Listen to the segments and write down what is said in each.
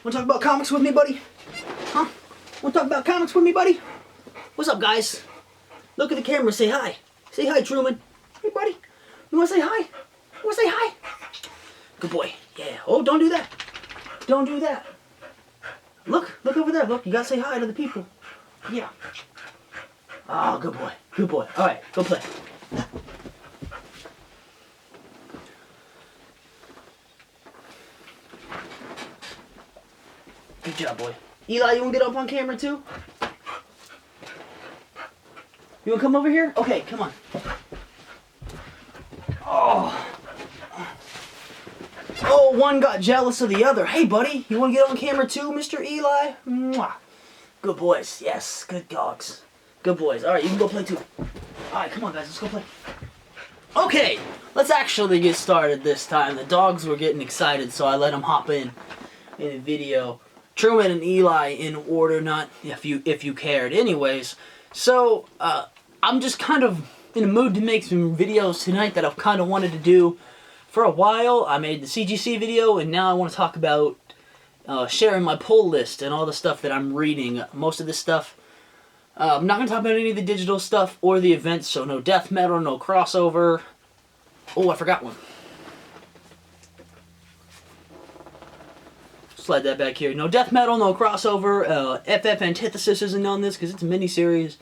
Want to talk about comics with me, buddy? Huh? Want to talk about comics with me, buddy? What's up, guys? Look at the camera. Say hi. Say hi, Truman. Hey, buddy. You want to say hi? You want to say hi? Good boy. Yeah. Oh, don't do that. Don't do that. Look over there. Look, you got to say hi to the people. Yeah. Oh, good boy. Good boy. All right, go play. Good job, boy. Eli, you want to get up on camera too? You want to come over here? Okay, come on. Oh, one got jealous of the other. Hey, buddy, you want to get on camera too, Mr. Eli? Mwah. Good boys. Yes, good dogs. Good boys. All right, you can go play too. All right, come on, guys. Let's go play. Okay, let's actually get started this time. The dogs were getting excited, so I let them hop in the video. Truman and Eli in order, not if you cared. Anyways, so I'm just kind of in a mood to make some videos tonight that I've kind of wanted to do for a while. I made the CGC video, and now I want to talk about sharing my pull list and all the stuff that I'm reading. Most of this stuff, I'm not going to talk about any of the digital stuff or the events, so no death metal, no crossover. Oh, I forgot one. Slide that back here. No death metal, no crossover. FF Antithesis isn't on this because it's a mini-series.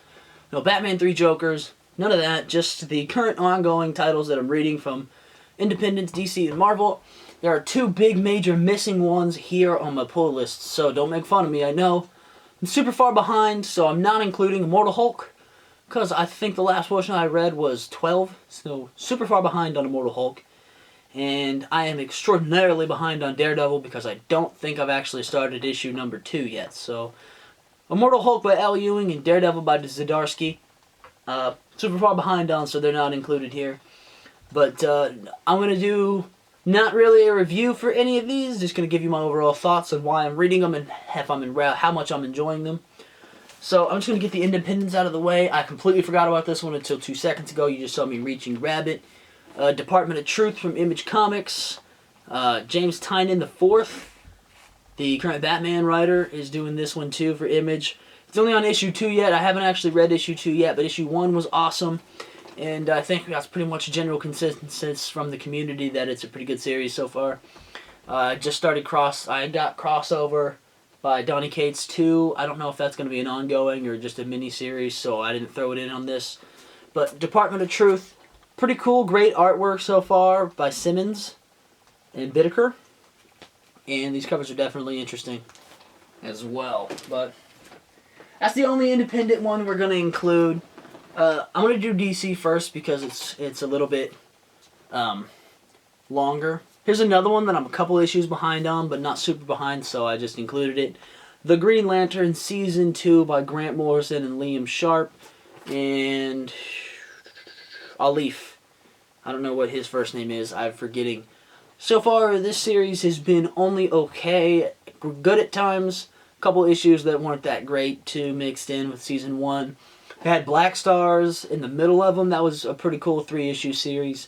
No Batman 3 Jokers. None of that. Just the current ongoing titles that I'm reading from Independence, DC, and Marvel. There are two big major missing ones here on my pull list, so don't make fun of me. I know I'm super far behind, so I'm not including Immortal Hulk because I think the last portion I read was 12, so super far behind on Immortal Hulk. And I am extraordinarily behind on Daredevil because I don't think I've actually started issue number 2 yet. So, Immortal Hulk by Al Ewing and Daredevil by Zdarsky. Super far behind on, so they're not included here. But I'm going to do not really a review for any of these. Just going to give you my overall thoughts on why I'm reading them and how much I'm enjoying them. So, I'm just going to get the Independence out of the way. I completely forgot about this one until 2 seconds ago. You just saw me reach and grab it. Department of Truth from Image Comics. James Tynion IV, the current Batman writer, is doing this one too for Image. It's only on issue 2 yet. I haven't actually read issue 2 yet, but issue 1 was awesome. And I think that's pretty much a general consensus from the community that it's a pretty good series so far. I got Crossover by Donny Cates 2. I don't know if that's going to be an ongoing or just a mini-series, so I didn't throw it in on this. But Department of Truth, pretty cool, great artwork so far by Simmons and Bittaker. And these covers are definitely interesting as well. But that's the only independent one we're going to include. I'm going to do DC first because it's a little bit longer. Here's another one that I'm a couple issues behind on, but not super behind, so I just included it. The Green Lantern Season 2 by Grant Morrison and Liam Sharp. And Alif. I don't know what his first name is. I'm forgetting. So far, this series has been only okay. Good at times. A couple issues that weren't that great too mixed in with Season 1. It had Black Stars in the middle of them. That was a pretty cool 3-issue series.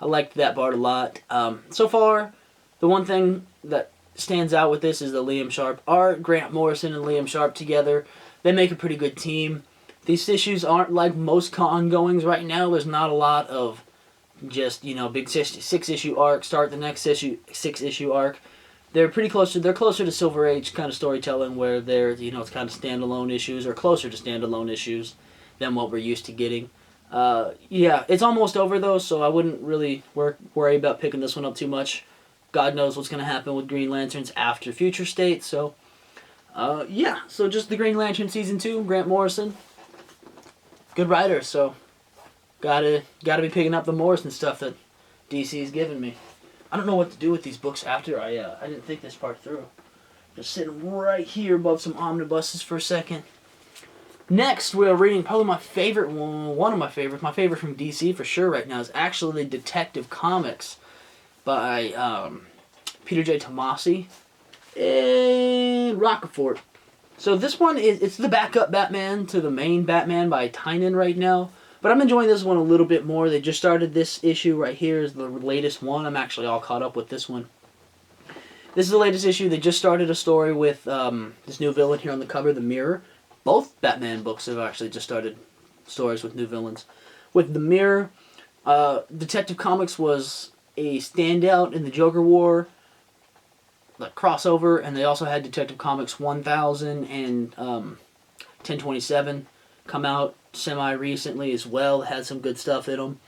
I liked that part a lot. So far, the one thing that stands out with this is the Liam Sharp art. Grant Morrison and Liam Sharp together. They make a pretty good team. These issues aren't like most ongoings right now. There's not a lot of just, big 6-issue arc, start the next 6-issue arc. They're closer to Silver Age kind of storytelling where they're, it's kind of standalone issues or closer to standalone issues than what we're used to getting. Yeah, it's almost over though, so I wouldn't really worry about picking this one up too much. God knows what's going to happen with Green Lanterns after Future State, so yeah, so just the Green Lantern Season 2, Grant Morrison. Good writer, so gotta be picking up the Morrison stuff that DC's given me. I don't know what to do with these books after I didn't think this part through. Just sitting right here above some omnibuses for a second. Next, we're reading probably my favorite one of my favorites. My favorite from DC for sure right now is actually Detective Comics by Peter J. Tomasi and Rocafort. So this one it's the backup Batman to the main Batman by Tynion right now. But I'm enjoying this one a little bit more. They just started this issue right here is the latest one. I'm actually all caught up with this one. This is the latest issue. They just started a story with this new villain here on the cover, the Mirror. Both Batman books have actually just started stories with new villains. With the Mirror, Detective Comics was a standout in the Joker War, like crossover, and they also had Detective Comics 1000 and 1027 come out semi-recently as well. It had some good stuff in them.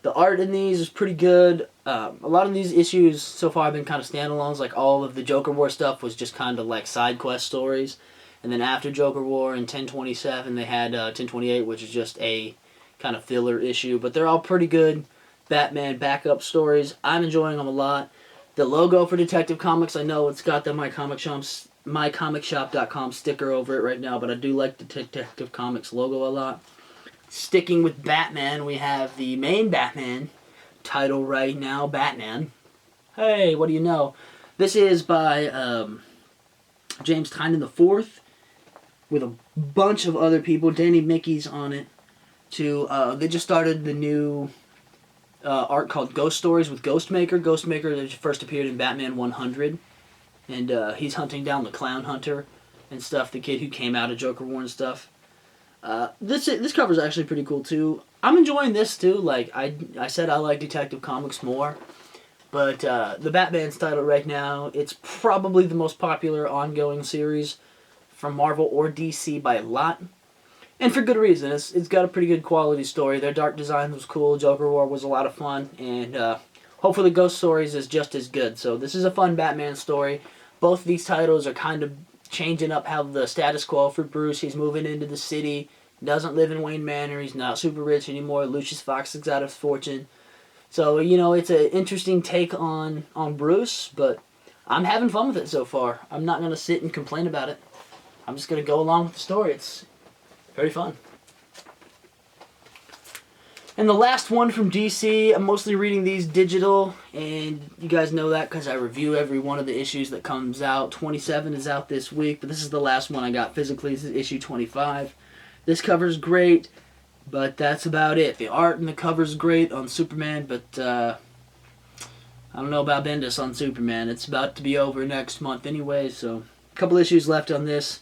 The art in these is pretty good. A lot of these issues so far have been kind of standalones. Like all of the Joker War stuff was just kind of like side quest stories. And then after Joker War in 1027, they had 1028, which is just a kind of filler issue. But they're all pretty good Batman backup stories. I'm enjoying them a lot. The logo for Detective Comics, I know it's got the mycomicshop.com sticker over it right now, but I do like the Detective Comics logo a lot. Sticking with Batman, we have the main Batman title right now, Batman. Hey, what do you know? This is by James Tynion IV with a bunch of other people. Danny Mickey's on it too. They just started the new art called Ghost Stories with Ghostmaker. Ghostmaker first appeared in Batman 100, and he's hunting down the Clown Hunter and stuff, the kid who came out of Joker War and stuff. This cover is actually pretty cool too. I'm enjoying this too. Like I said, I like Detective Comics more, but the Batman's title right now, it's probably the most popular ongoing series from Marvel or DC by a lot, and for good reason. It's got a pretty good quality story. Their dark design was cool. Joker War was a lot of fun, and hopefully Ghost Stories is just as good. So this is a fun Batman story. Both of these titles are kind of changing up how the status quo for Bruce. He's moving into the city, doesn't live in Wayne Manor, he's not super rich anymore. Lucius Fox has got his fortune. So, you know, it's an interesting take on Bruce, but I'm having fun with it so far. I'm not going to sit and complain about it. I'm just going to go along with the story. It's very fun. And the last one from DC, I'm mostly reading these digital, and you guys know that because I review every one of the issues that comes out. 27 is out this week, but this is the last one I got physically. This is issue 25. This cover's great, but that's about it. The art and the cover's great on Superman, but I don't know about Bendis on Superman. It's about to be over next month anyway, so a couple issues left on this.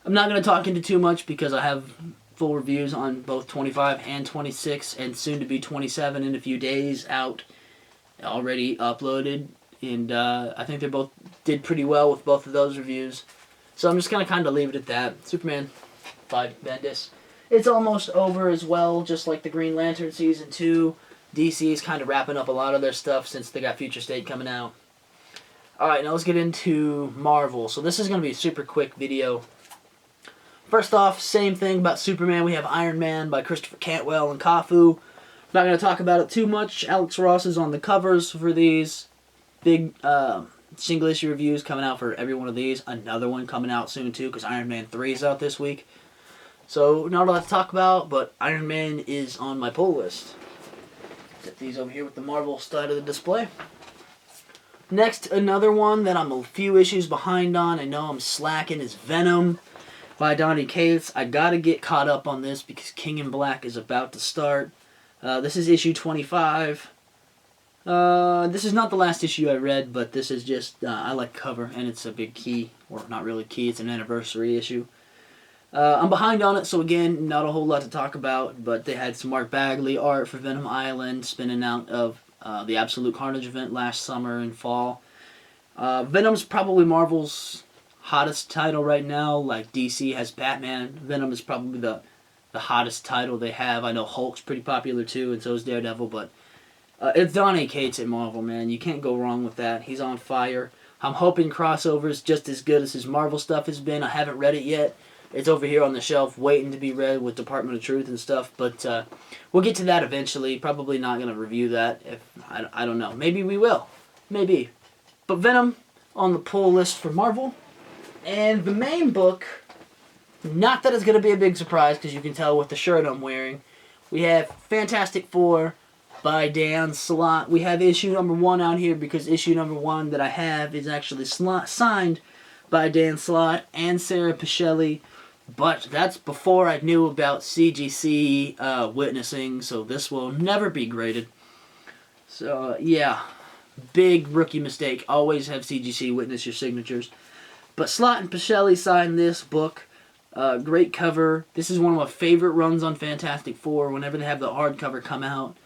I'm not going to talk into too much because I have full reviews on both 25 and 26, and soon to be 27 in a few days out, already uploaded, and I think they both did pretty well with both of those reviews. So I'm just going to kind of leave it at that. Superman by Bendis. It's almost over as well, just like the Green Lantern Season 2. DC is kind of wrapping up a lot of their stuff since they got Future State coming out. Alright, now let's get into Marvel. So this is going to be a super quick video. First off, same thing about Superman. We have Iron Man by Christopher Cantwell and Cafu. Not going to talk about it too much. Alex Ross is on the covers for these. Big single issue reviews coming out for every one of these. Another one coming out soon too, because Iron Man 3 is out this week. So not a lot to talk about, but Iron Man is on my pull list. Set these over here with the Marvel side of the display. Next, another one that I'm a few issues behind on. I know I'm slacking is Venom by Donny Cates. I gotta get caught up on this because King in Black is about to start. This is issue 25. This is not the last issue I read, but this is just, I like cover, and it's a big key, or not really key, it's an anniversary issue. I'm behind on it, so again, not a whole lot to talk about, but they had some Mark Bagley art for Venom Island, spinning out of the Absolute Carnage event last summer and fall. Venom's probably Marvel's hottest title right now. Like DC has Batman, Venom is probably the hottest title they have. I know Hulk's pretty popular too, and so is Daredevil, but it's Donny Cates at Marvel, man. You can't go wrong with that. He's on fire. I'm hoping crossover's just as good as his Marvel stuff has been. I haven't read it yet. It's over here on the shelf waiting to be read with Department of Truth and stuff, but we'll get to that eventually. Probably not going to review that. I don't know. Maybe we will. Maybe. But Venom on the pull list for Marvel. And the main book, not that it's going to be a big surprise because you can tell with the shirt I'm wearing, we have Fantastic Four by Dan Slott. We have issue number 1 out here because issue number 1 that I have is actually signed by Dan Slott and Sarah Pichelli. But that's before I knew about CGC witnessing, so this will never be graded. So, yeah. Big rookie mistake. Always have CGC witness your signatures. But Slott and Pichelli signed this book. Great cover. This is one of my favorite runs on Fantastic Four whenever they have the hardcover come out.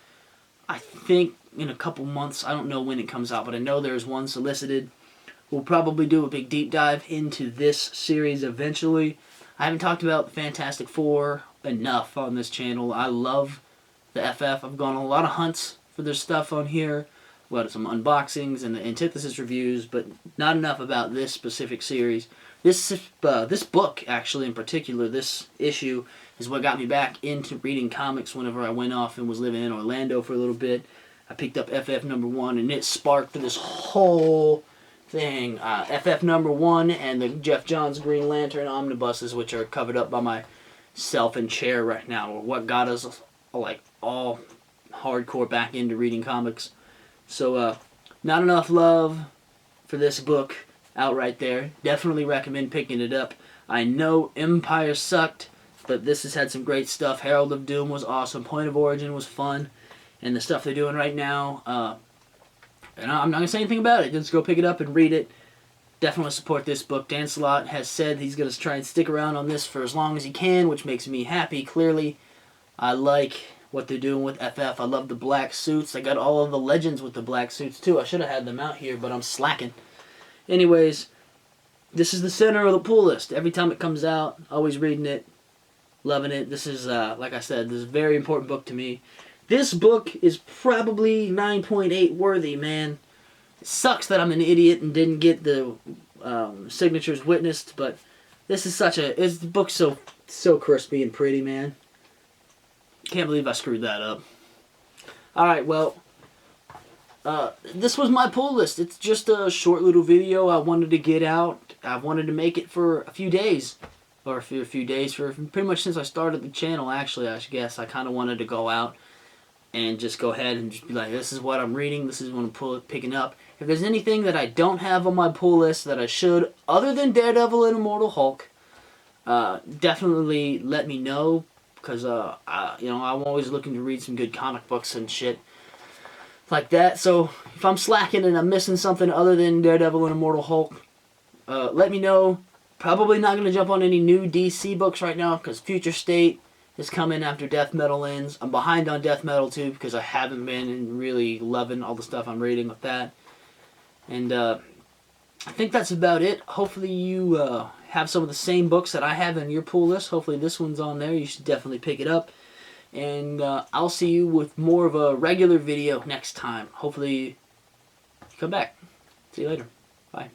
I think in a couple months. I don't know when it comes out, but I know there's one solicited. We'll probably do a big deep dive into this series eventually. I haven't talked about Fantastic Four enough on this channel. I love the FF. I've gone on a lot of hunts for their stuff on here. Well, some unboxings and the Antithesis reviews, but not enough about this specific series. This book, actually, in particular, this issue, is what got me back into reading comics whenever I went off and was living in Orlando for a little bit. I picked up FF #1, and it sparked this whole thing. FF #1 and the Jeff Johns Green Lantern omnibuses, which are covered up by myself and chair right now, are what got us like all hardcore back into reading comics. So, not enough love for this book out right there. Definitely recommend picking it up. I know Empire sucked, but this has had some great stuff. Herald of Doom was awesome. Point of Origin was fun. And the stuff they're doing right now, and I'm not going to say anything about it. Just go pick it up and read it. Definitely support this book. Dan Slott has said he's going to try and stick around on this for as long as he can, which makes me happy, clearly. I like what they're doing with FF. I love the black suits. I got all of the Legends with the black suits, too. I should have had them out here, but I'm slacking. Anyways, this is the center of the pull list. Every time it comes out, always reading it, loving it. This is, like I said, this is a very important book to me. This book is probably 9.8 worthy, man. It sucks that I'm an idiot and didn't get the signatures witnessed, but this is the book's so crispy and pretty, man. Can't believe I screwed that up. Alright, well, this was my pull list. It's just a short little video I wanted to get out. I wanted to make it for a few days. Or a few days, for pretty much since I started the channel, actually, I guess. I kind of wanted to go out and just go ahead and just be like, this is what I'm reading, this is what I'm picking up. If there's anything that I don't have on my pull list that I should, other than Daredevil and Immortal Hulk, definitely let me know, because I'm always looking to read some good comic books and shit like that. So if I'm slacking and I'm missing something other than Daredevil and Immortal Hulk, let me know. Probably not going to jump on any new DC books right now, because Future State is coming after Death Metal ends. I'm behind on Death Metal too, because I haven't been really loving all the stuff I'm reading with that. And I think that's about it. Hopefully you have some of the same books that I have in your pull list. Hopefully this one's on there. You should definitely pick it up. And I'll see you with more of a regular video next time. Hopefully you come back. See you later. Bye.